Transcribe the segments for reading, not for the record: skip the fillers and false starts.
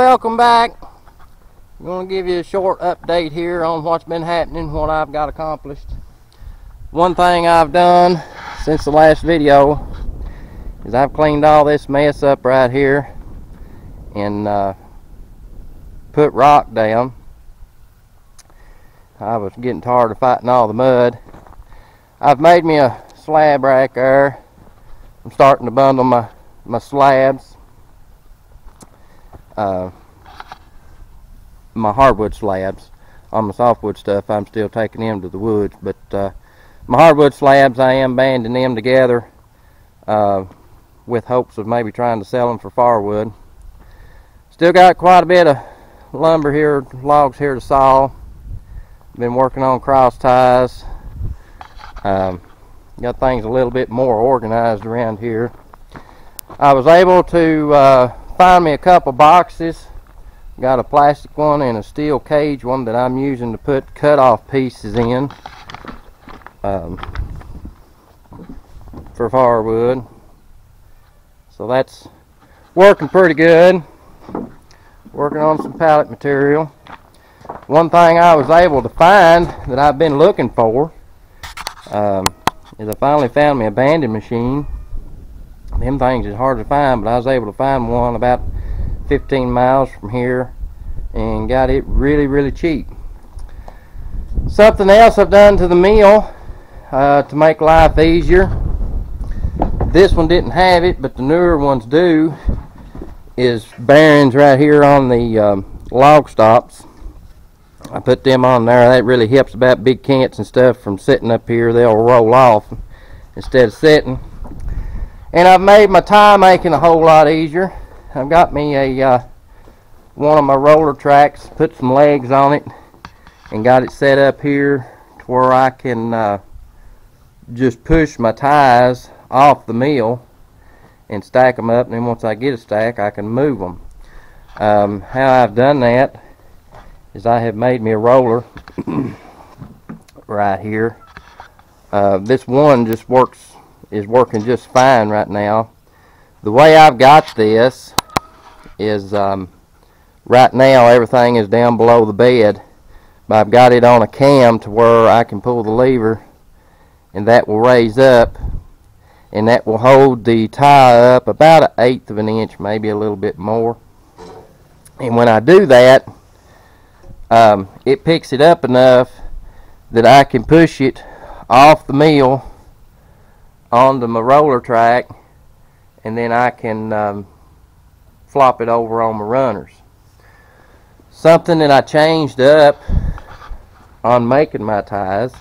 welcome back. I'm going to give you a short update here on what's been happening, what I've got accomplished. One thing I've done since the last video is I've cleaned all this mess up right here and put rock down. I was getting tired of fighting all the mud. I've made me a slab rack there. I'm starting to bundle my slabs. My hardwood slabs. On my softwood stuff I'm still taking them to the woods, but my hardwood slabs I am banding them together with hopes of maybe trying to sell them for firewood. Still got quite a bit of lumber here, logs here to saw. Been working on cross ties. Got things a little bit more organized around here. I was able to find me a couple boxes. Got a plastic one and a steel cage one that I'm using to put cut-off pieces in for firewood. So that's working pretty good. Working on some pallet material. One thing I was able to find that I've been looking for is I finally found me a banding machine. Them things is hard to find, but I was able to find one about 15 miles from here and got it really cheap. Something else I've done to the mill to make life easier. This one didn't have it, but the newer ones do. Is bearings right here on the log stops. I put them on there. That really helps about big cants and stuff from sitting up here. They'll roll off instead of sitting. And I've made my tie making a whole lot easier. I've got me a one of my roller tracks, put some legs on it, and got it set up here to where I can just push my ties off the mill and stack them up, and then once I get a stack I can move them. How I've done that is I have made me a roller right here. This one just is working just fine right now. The way I've got this is right now everything is down below the bed, but I've got it on a cam to where I can pull the lever and that will raise up, and that will hold the tie up about 1/8 of an inch, maybe a little bit more. And when I do that, it picks it up enough that I can push it off the mill onto my roller track, and then I can flop it over on my runners. Something that I changed up on making my ties.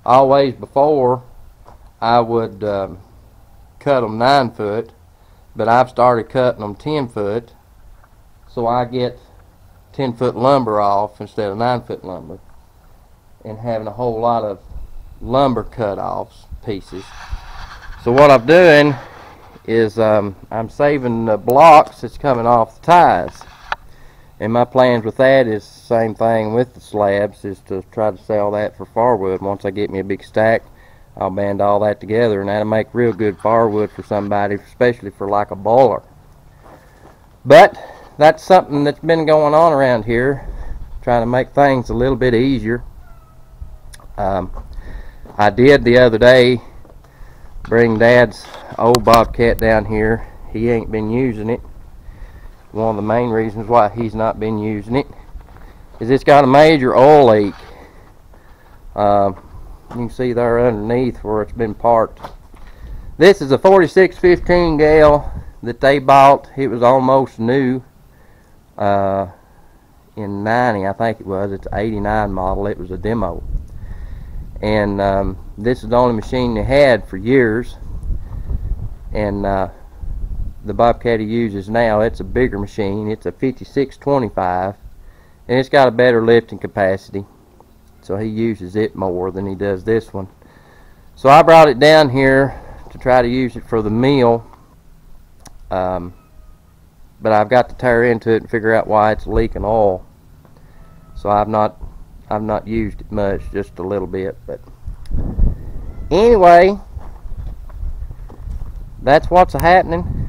Always before I would cut them 9 foot, but I've started cutting them 10 foot, so I get 10 foot lumber off instead of 9 foot lumber, and having a whole lot of lumber cut offs pieces. So what I'm doing is I'm saving the blocks that's coming off the ties, and my plans with that is the same thing with the slabs, is to try to sell that for firewood. Once I get me a big stack, I'll band all that together, and that'll make real good firewood for somebody, especially for like a boiler. But that's something that's been going on around here, trying to make things a little bit easier. I did the other day bring Dad's old Bobcat down here. He ain't been using it. One of the main reasons why he's not been using it is it's got a major oil leak. You can see there underneath where it's been parked. This is a 4615 gal that they bought. It was almost new in 90, I think it was. It's an 89 model. It was a demo, and this is the only machine they had for years. And the Bobcat he uses now, it's a bigger machine. It's a 5625, and it's got a better lifting capacity, so he uses it more than he does this one. So I brought it down here to try to use it for the mill, but I've got to tear into it and figure out why it's leaking oil. So I've not used it much, just a little bit. But anyway, that's what's happening.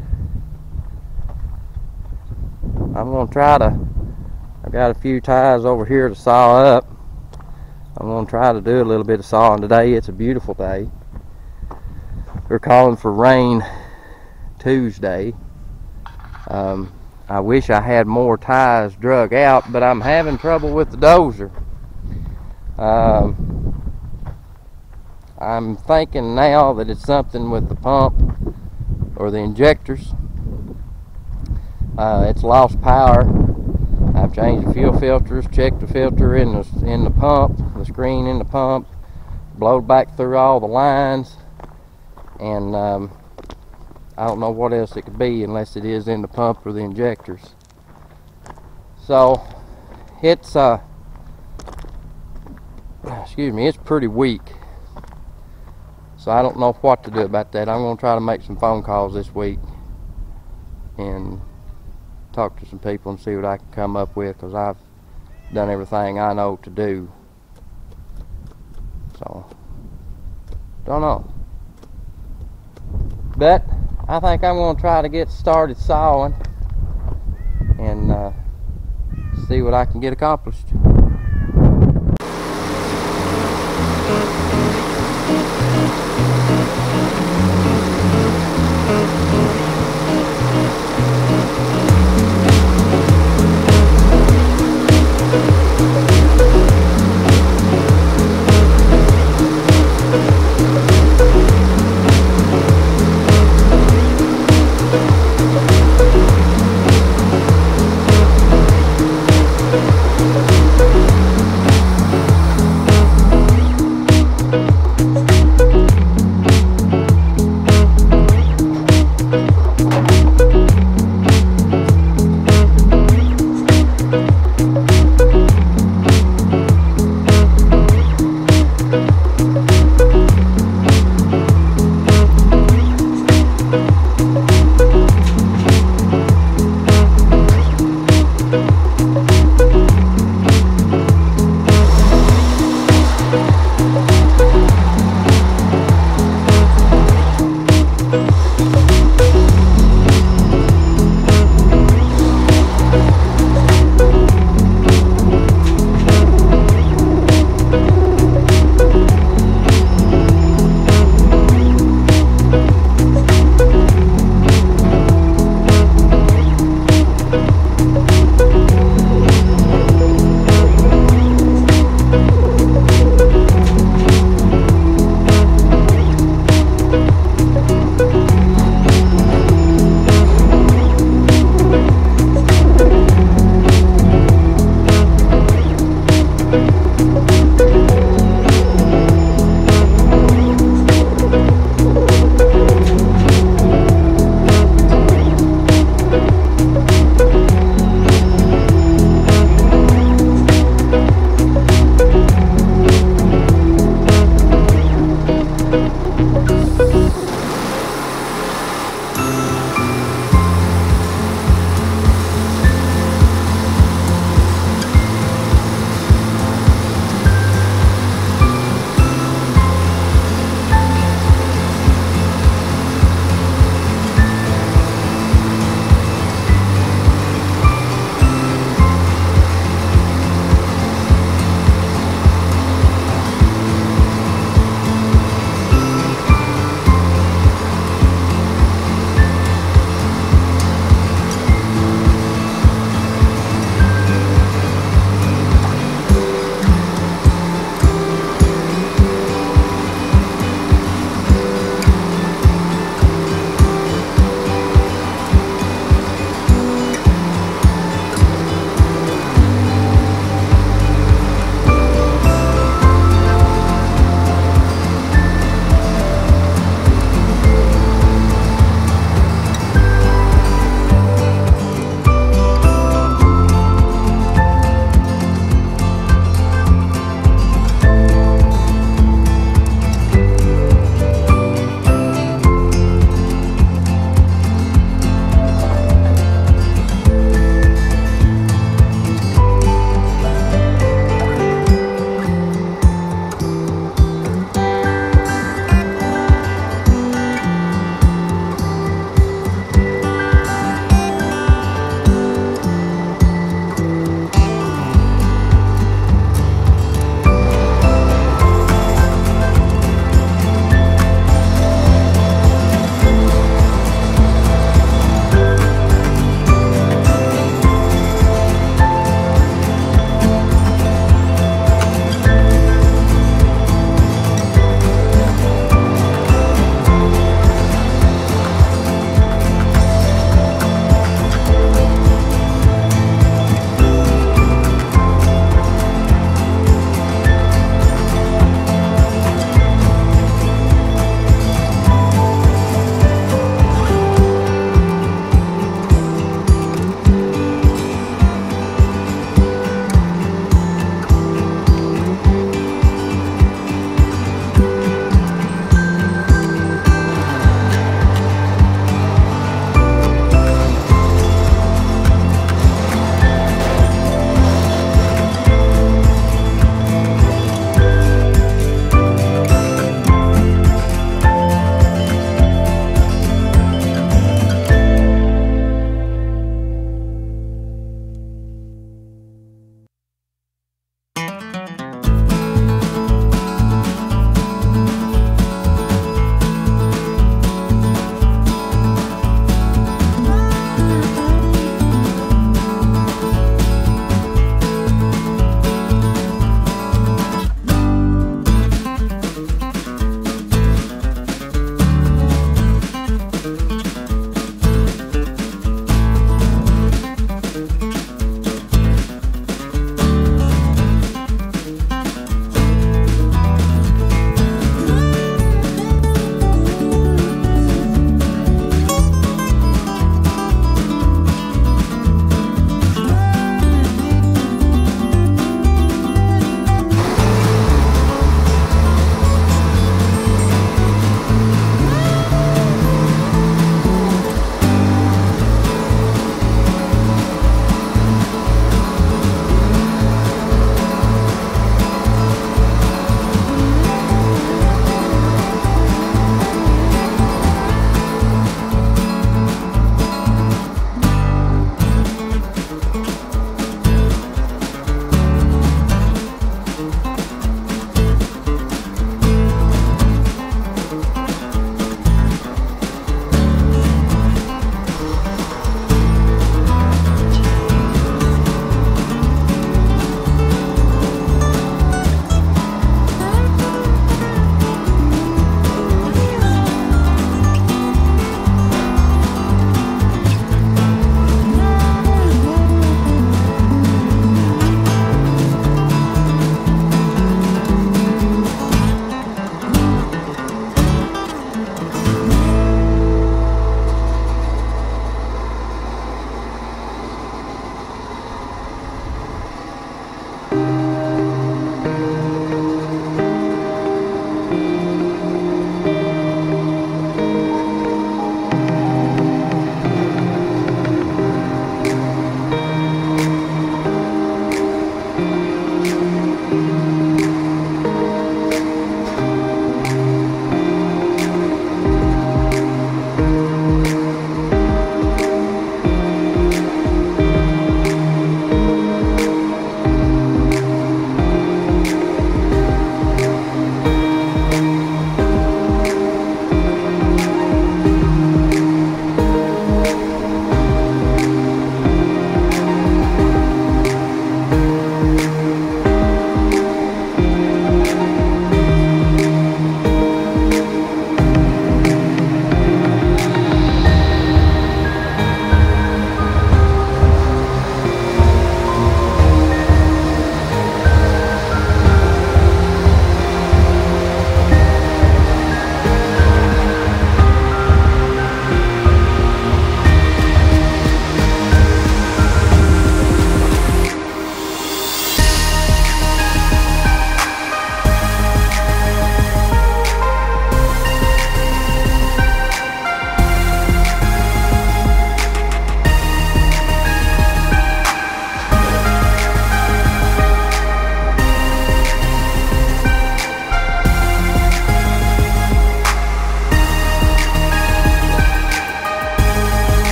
I'm going to try to, I've got a few ties over here to saw up. I'm going to try to do a little bit of sawing today. It's a beautiful day. We're calling for rain Tuesday. I wish I had more ties drug out, but I'm having trouble with the dozer. I'm thinking now that it's something with the pump or the injectors. It's lost power. I've changed the fuel filters, checked the filter in the pump, the screen in the pump, blowed back through all the lines, and I don't know what else it could be unless it is in the pump or the injectors. So it's excuse me, it's pretty weak. So I don't know what to do about that. I'm going to try to make some phone calls this week and talk to some people and see what I can come up with, because I've done everything I know to do. So don't know. But I think I'm going to try to get started sawing and see what I can get accomplished.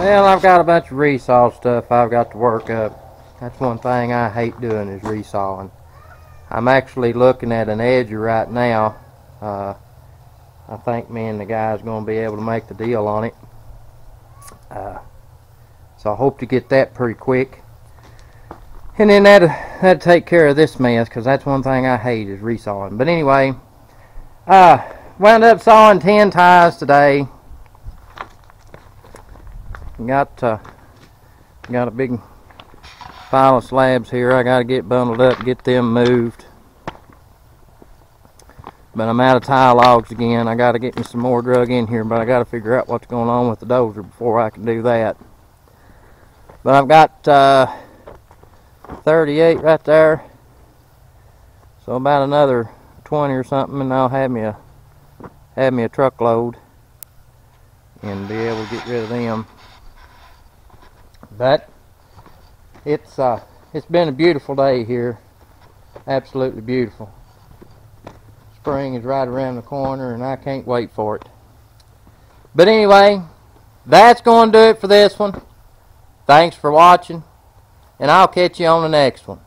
Well, I've got a bunch of resaw stuff I've got to work up. That's one thing I hate doing is resawing. I'm actually looking at an edger right now. I think me and the guy's going to be able to make the deal on it. So I hope to get that pretty quick. And then that'll take care of this mess, because that's one thing I hate is resawing. But anyway, wound up sawing 10 ties today. Got a big pile of slabs here I got to get bundled up, get them moved. But I'm out of tie logs again. I got to get me some more drug in here, but I got to figure out what's going on with the dozer before I can do that. But I've got 38 right there, so about another 20 or something, and I'll have me a truckload and be able to get rid of them. But it's been a beautiful day here, absolutely beautiful. Spring is right around the corner, and I can't wait for it. But anyway, that's going to do it for this one. Thanks for watching, and I'll catch you on the next one.